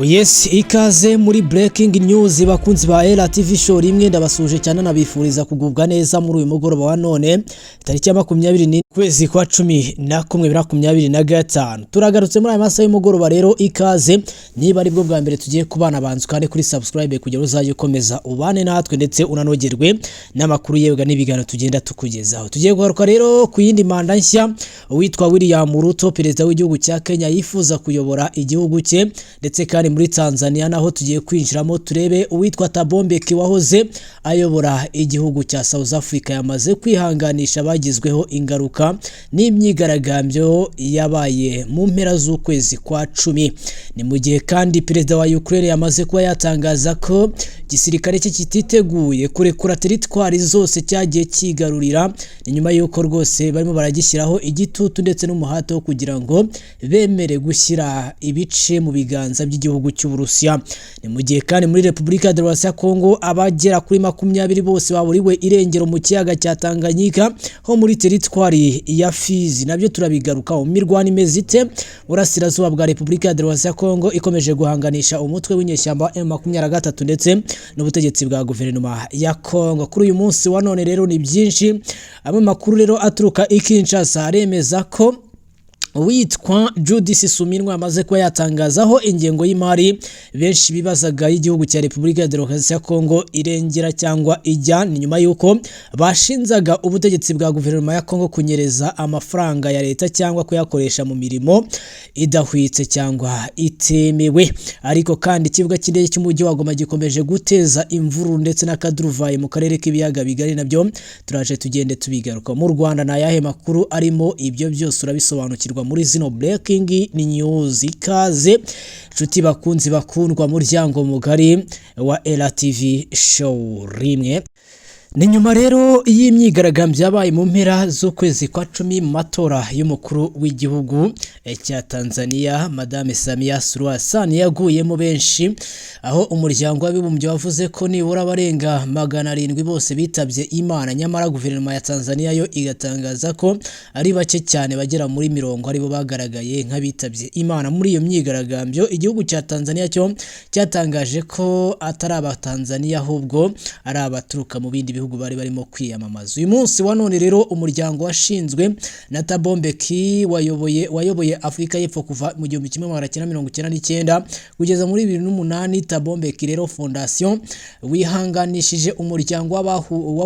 Yes, ikaze muri breaking news bakunzi ba LTV show rimwe ndabasuje cyane nabifuriza kugubwa neza muri uyu mugoroba wa none tariki ya 20 kwezi kwa 10/2025 turagarutse muri aya masaha y'umugoroba rero ikaze niba ari bwo bwa mbere tugiye kubana banzu kandi kuri subscribe kugira uzaje ukomeza ubane natwe ndetse unanogerwe n'amakuru yebwa n'ibigano tugenda tukugezaho. Tugiye guharuka rero ku yindi manda nshya witwa William Ruto perezida w'igihugu cya Kenya yifuza kuyobora igihugu cye ndetse kandi muri Tanzania naho tugiye kwinjiramo turebe uwitwa Thabo Mbeki wahoze ayobora igihugu cya South Africa yamaze kwihanganisha bagizweho ingaruka n'imyigaragambyo yabaye mu mpera z'ukwezi kwa 10. Ni mu gihe kandi perezida wa Ukraine yamaze kuba yatangaza ko gisirikare cye kititeguye kurekura teritwari zose cyagiye kigarurira nyuma yuko rwose barimo baragishyiraho igitutu ndetse n'umuhate wo kugira ngo bemere gushyira ibice mu biganza by'igihugu cy'Uburusiya. Ni mu gihe kandi muri Repubulika Demokarasi ya Kongo abagera kuri 20 bose baburiwe irengero mu kiyaga cya Tanganyika ho muri teritwari ya Fizi. Nabyo turabigaruka mu mirwano imezite burasirazuba bwa Repubulika Demokarasi ya Kongo ikomeje guhanganisha umutwe w'inyeshyamba M23 ndetse n'ubutegetsi bwa guverinoma ya Kongo. Kuri uyu munsi wa none rero ni byinshi, amwe makuru rero aturuka Kinshasa aremeza ko witwa Judith Suminwa amaze kuba yatangazaho ingengo y'imari benshi bibazaga y'igihugu cya Repubulika Demokarasi ya Kongo irengera cyangwa ijya nyuma yuko bashinzaga ubutegetsi bwa guverinoma ya Kongo kunyereza amafaranga ya leta cyangwa kuyakoresha mu mirimo idahwitse cyangwa itemewe. Ariko kandi ikibuga cy'indege cy'umujyi wa Goma gikomeje guteza imvuru ndetse n'akaduruvayi mu karere k'ibiyaga bigari, nabyo turaje tugende tubigaruka. Mu Rwanda na yahe makuru arimo ibyo byose urabisobanukirwa muri zino breaking news. Ikaze nshuti bakunzi bakundwa muryango mugari wa LTV show rimwe. Ni nyuma rero y'imyigaragambyo yabaye mu mpera z'ukwezi kwa 10 mu matora y'umukuru w'igihugu cya Tanzania, Madame Samia Suluhu Hassan yaguyemo benshi, aho umuryango w'abibumbye wavuze ko nibura barenga 700 bose bitabye Imana, nyamara guverinoma ya Tanzania yo igatangaza ko ari bake cyane bagera muri 70 aribo bagaragaye nk'abitabye Imana muri iyo myigaragambyo. Igihugu cya Tanzania cyo cyatangaje ko atari abatanzania ahubwo ari abaturuka mu bindi bihugu bari barimo kwiyamamaza. Uyu munsi wa none rero umuryango washinzwe na Thabo Mbeki wayoboye Afrika y'Epfo kuva mu 1999 kugeza muri 2008. Thabo Mbeki rero Foundation wihanganishije umuryango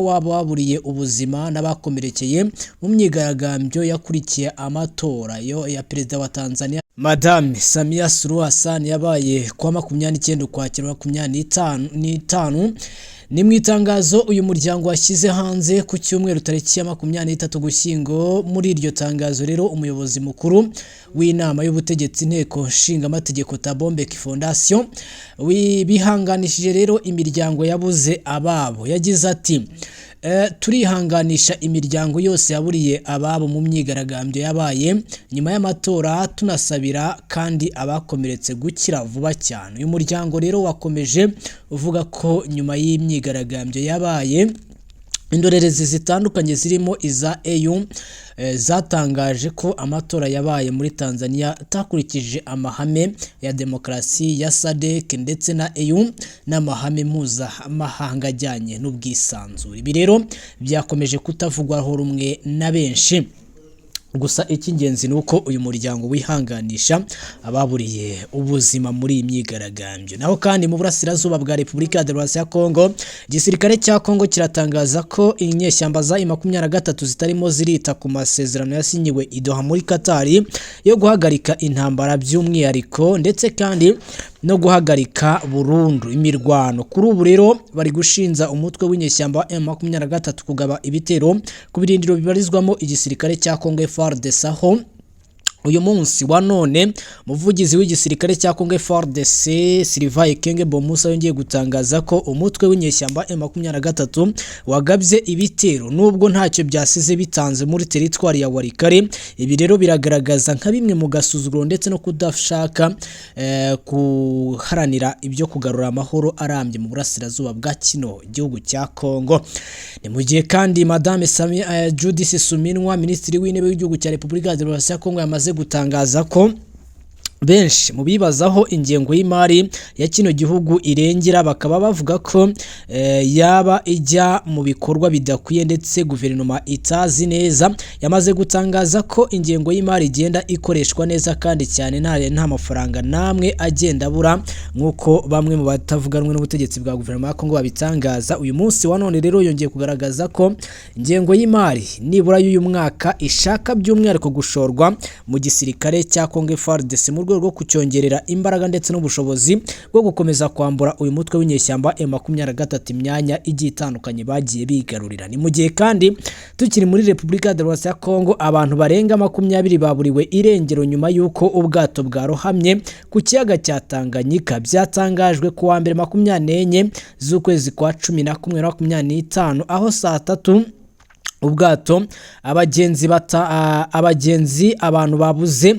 w'ababuriye ubuzima n'abakomerekeye mu myigaragambyo yakurikiye amatora ya perezida wa Tanzania Madame Samia Suluhu Hassan yabaye kwa 29 Ukwakira 2025. Ni mu itangazo uyu muryango washyize hanze ku cyumweru tariki ya 23 Ugushyingo. Muri iryo tangazo rero umuyobozi mukuru w'inama y'ubutegetsi nteko nshinga amategeko Thabo Mbeki Foundation bihanganishije rero imiryango yabuze ababo. Yagize ati turihanganisha imiryango yose yaburiye ababo mu myigaragambyo yabaye nyuma y'amatora, tunasabira kandi abakomeretse gukira vuba cyane. Uyu muryango rero wakomeje uvuga ko nyuma y'imyigaragambyo yabaye indorerezi zitandukanye zirimo iza EU zatangaje ko amatora yabaye muri Tanzania atakurikije amahame ya demokarasi ya SADC ndetse na EU n'amahame mpuzamahanga ajyanye n'ubwisanzure. Ibi rero byakomeje kutavugwaho rumwe na benshi. Gusa icy'ingenzi nuko uyu muryango wihanganisha ababuriye ubuzima muri imyigaragambyo. Naho kandi mu burasirazuba bwa Repubulika Demokarasi ya Kongo, igisirikare cya Kongo kiratangaza ko inyeshyamba za M23 zitarimo zirita ku masezerano yasinyiwe i Doha muri Qatar yo guhagarika intambara by'umwihariko ndetse kandi no guhagarika burundu imirwano. Kuri ubu rero bari gushinza umutwe w'inyeshyamba M23 kugaba ibitero ku birindiro bibarizwamo igisirikare cya Kongo FARDC. Aho uyu munsi wa none muvugizi w'igisirikare cya Kongo FARDC Sylvain Ekenge Bomusa yongeye gutangaza ko umutwe w'inyeshyamba M23 wagabye ibitero nubwo ntacyo byasize bitanze muri teritwari ya Warikare. Ibi rero biragaragaza nka bimwe mu gasuzuguro ndetse no kudashaka kuharanira ibyo kugarura amahoro arambye mu burasirazuba bwa kino gihugu cya Kongo. Ni mu gihe kandi Madame Samia Judith Suminwa minisitiri w'intebe w'igihugu cya Repubulika Demokarasi ya Kongo yamaze gutangaza ko benshi mu bibazaho ingengo y'imari ya kino gihugu irengera, bakaba bavuga ko yaba ijya mu bikorwa bidakwiye ndetse guverinoma itazi neza. Yamaze gutangaza ko ingengo y'imari igenda ikoreshwa neza kandi cyane nta mafaranga namwe agenda abura, nk'uko bamwe mu batavuganwe n'ubutegetsi bwa guverinoma ya Kongo babitangaza. Uyu munsi wa none rero yongeye kugaragaza ko ingengo y'imari nibura y'uyu mwaka ishaka by'umwihariko gushorwa mu gisirikare cya Kongo FARDC mu rwo kucyongerera imbaraga ndetse n'ubushobozi bwo gukomeza kwambura uyu mutwe w'inyeshyamba M23 imyanya igiye itandukanye bagiye bigarurira. Ni mu gihe kandi tukiri muri Repubulika ya Demokarasi ya Kongo, abantu barenga 20 baburiwe irengero nyuma y'uko ubwato bwarohamye ku kiyaga cya Tanganyika. Byatangajwe ku wa mbere 24 z'ukwezi kwa 11 2025 aho saa 3 ubwato abagenzi abantu babuze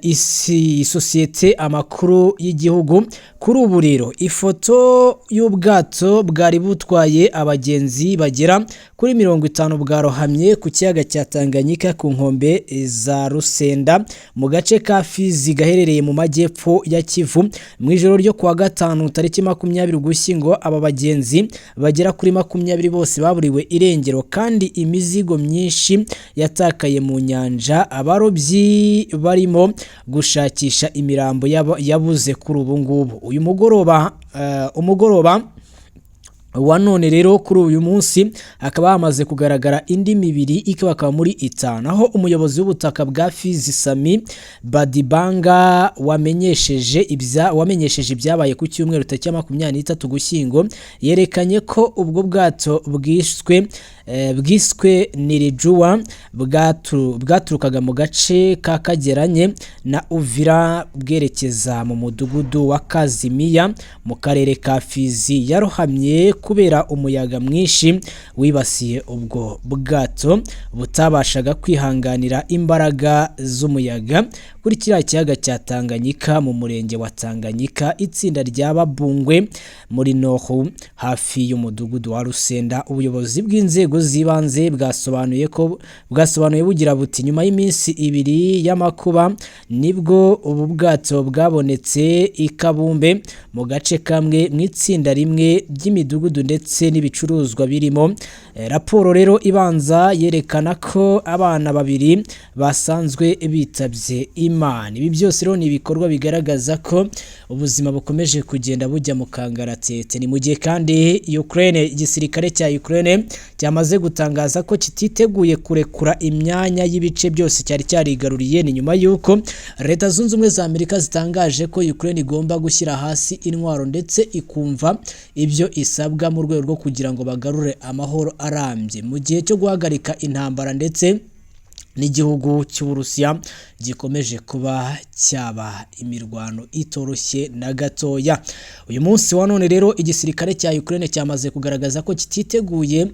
isosiyete amakuru y'igihugu kuri ubu rero. Ifoto y'ubwato bwari butwaye abagenzi bagera kuri 50 bwarohamye ku kiyaga cya Tanganyika ku nkombe za Rusenda mu gace ka Fizi gaherereye mu majyepfo ya Kivu mu ijoro ryo kuwa gatanu tariki 20 Ugushyingo. Aba bagenzi bagera kuri 20 bose baburiwe irengero kandi imizigo myinshi yatakaye mu nyanja. Abarobyi barimo gushakisha imirambo yabuze kuri ubu ngubu. Uyu umugoroba wa none rero kuri uyu munsi akaba hamaze kugaragara indi mibiri ikaba muri 5, aho umuyobozi w'ubutaka bwa Fizi Sami Badibanga wamenyesheje ibyabaye ku cyumweru tariki 23 Ugushyingo. Yerekanye ko ubwo bwato bwiswe Nirijua bwaturukaga mu gace ka Kageranye na Uvira bwerekeza mu mudugudu wa Kazimiya mu karere ka Fizi. Yarohamye kubera umuyaga mwinshi wibasiye ubwo bwato butabashaga kwihanganira imbaraga z'umuyaga kuri kiriya kiyaga cya Tanganyika mu murenge wa Tanganyika, itsinda rya Babungwe muri Noho hafi y'umudugudu wa Rusenda. Ubuyobozi bw'inzego z'ibanze bwasobanuye bugira buti nyuma y'iminsi 2 y'amakuba nibwo ubu bwato bwabonetse ikabumbe mu gace kamwe mu itsinda rimwe ry'imidugudu ndetse n'ibicuruzwa birimo. Raporo rero ibanza yerekana ko abana 2 basanzwe bitabye Imana. Ibi byose rero ni ibikorwa bigaragaza ko ubuzima bukomeje kugenda bujya mu kangaratete. Ni mu gihe kandi igisirikare cya Ukraine cyamaze gutangaza ko kititeguye kurekura imyanya y'ibice byose cyari cyarigaruriye. Ni nyuma y'uko Leta Zunze Ubumwe za Amerika zitangaje ko Ukraine igomba gushyira hasi intwaro ndetse ikumva ibyo isabwa mu rwego rwo kugira ngo bagarure amahoro arambye mu gihe cyo guhagarika intambara ndetse n'igihugu cy'Uburusiya gikomeje kuba cyaba imirwano itoroshye na gatoya. Uyu munsi wa none rero igisirikare cya Ukraine cyamaze kugaragaza ko kititeguye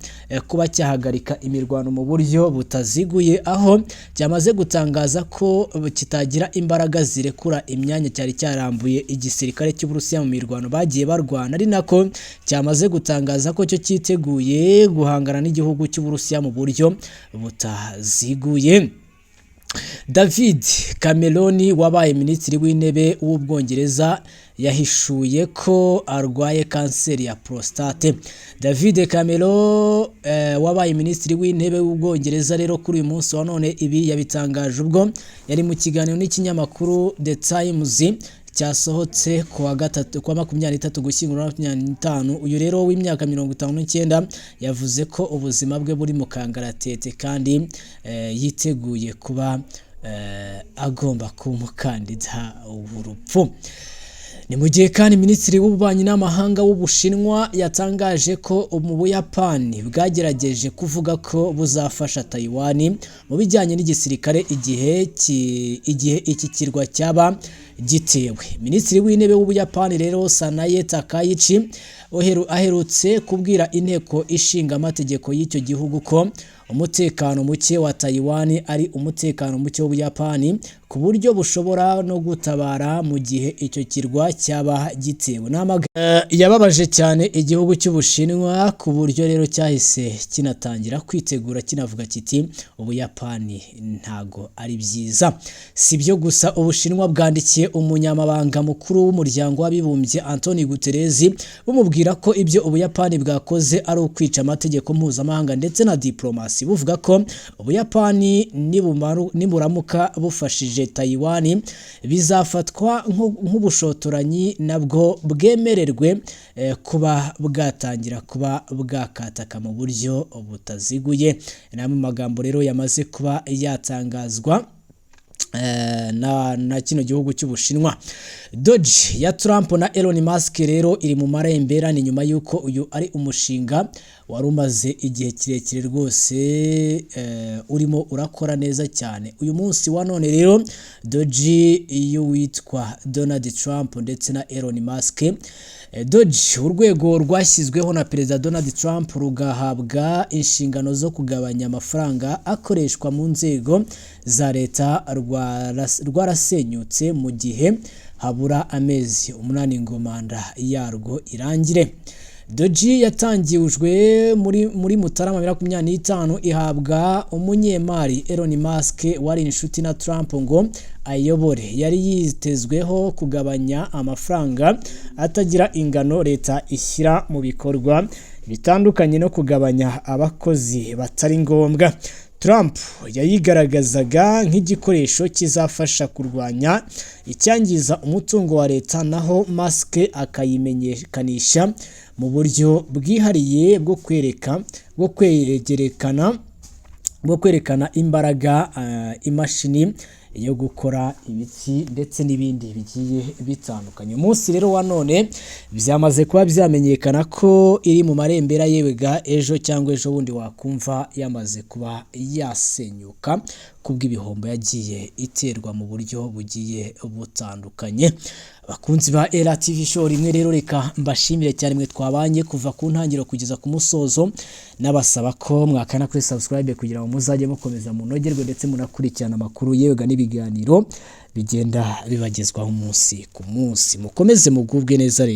kuba cyahagarika imirwano mu buryo butaziguye, aho cyamaze gutangaza ko kitagira imbaraga zirekura imyanya cyari cyarambuye igisirikare cy'Uburusiya mu mirwano bagiye barwana, ari nako cyamaze gutangaza ko cyo cyiteguye guhangana n'igihugu cy'Uburusiya mu buryo butaziguye. David Cameron wabaye minisitiri w'intebe w'Ubwongereza yahishuye ko arwaye kanseri ya prostate. David Cameron wabaye minisitiri w'intebe w'Ubwongereza rero kuri uyu munsi wa none ibi yabitangaje ubwo yari mu kiganiro n'ikinyamakuru The Times cyasohotse kuwa 23 Ugushyingo 2025. Uyu rero w'imyaka 59 yavuze ko ubuzima bwe buri mu kangaratete kandi yiteguye kuba agomba kuba umukandida w'urupfu. Ni mu gihe kandi minisitiri w'ububanyi n'amahanga w'Ubushinwa yatangaje ko mu Buyapani bwagerageje kuvuga ko buzafasha Taiwan mu bijyanye n'igisirikare igihe iki kirwa cyaba gitewe. Minisitiri w'intebe w'Ubuyapani rero Sanae Takaichi aherutse kubwira inteko ishinga amategeko y'icyo gihugu ko umutekano muke wa Taiwan ari umutekano muke w'Ubuyapani ku buryo bushobora no gutabara mu gihe icyo kirwa cyaba gitewe. Yababaje cyane igihugu cy'Ubushinwa ku buryo rero cyahise kinatangira kwitegura kinavuga kiti Ubuyapani ntago ari byiza. Sibyo gusa, Ubushinwa bwandikiye umunyamabanga mukuru w'umuryango w'abibumbye Antonio Guterres bumubwira ko ibyo Ubuyapani bwakoze ari ukwica amategeko mpuzamahanga ndetse na diplomasi, buvuga ko Ubuyapani niburamuka bufashije Taiwan bizafatwa nk'ubushotoranyi nabwo bwemererwe kuba bwatangira kuba bwakataka mu buryo butaziguye. Namwe magambo rero yamaze kuba yatangazwa na kino gihugu cy'Ubushinwa. Doge ya Trump na Elon Musk rero iri mu marembera, ni nyuma yuko uyu ari umushinga wari umaze igihe kirekire rwose urimo urakora neza cyane. Uyu munsi wa none rero Doge y'uwitwa Donald Trump ndetse na Elon Musk. Doge, urwego rwashyizweho na Perezida Donald Trump rugahabwa inshingano zo kugabanya amafaranga akoreshwa mu nzego za leta, rwarasenyutse mu gihe habura amezi 8 ngo manda yarwo irangire. Doge yatangijwe muri Mutarama 2025 ihabwa umunyemari Elon Musk wari inshuti na Trump ngo ayobore. Yari yitezweho kugabanya amafaranga atagira ingano leta ishyira mu bikorwa bitandukanye no kugabanya abakozi batari ngombwa. Trump yayigaragazaga nk'igikoresho kizafasha kurwanya icyangiza umutungo wa leta, naho Musk akayimenyekanisha mu buryo bwihariye bwo kwerekana imbaraga imashini yo gukora ibiti ndetse n'ibindi bigiye bitandukanye. Umunsi rero wa none byamaze kuba byamenyekana ko iri mu marembera yewega ejo cyangwa ejo bundi wakumva yamaze kuba yasenyuka kubw'ibihombo yagiye iterwa mu buryo bugiye butandukanye. Bakunzi ba Ela TV show, rimwe rero reka mbashimire cyane mwe twabanye kuva ku ntangiriro kugeza ku musozo, nabasaba ko mwakana kuri subscribe kugira ngo muzajye mukomeza munogerwe ndetse munakurikirana amakuru yewega n'ibiganiro bigenda bibagezwaho umunsi ku munsi. Mukomeze mugubwe neza rero.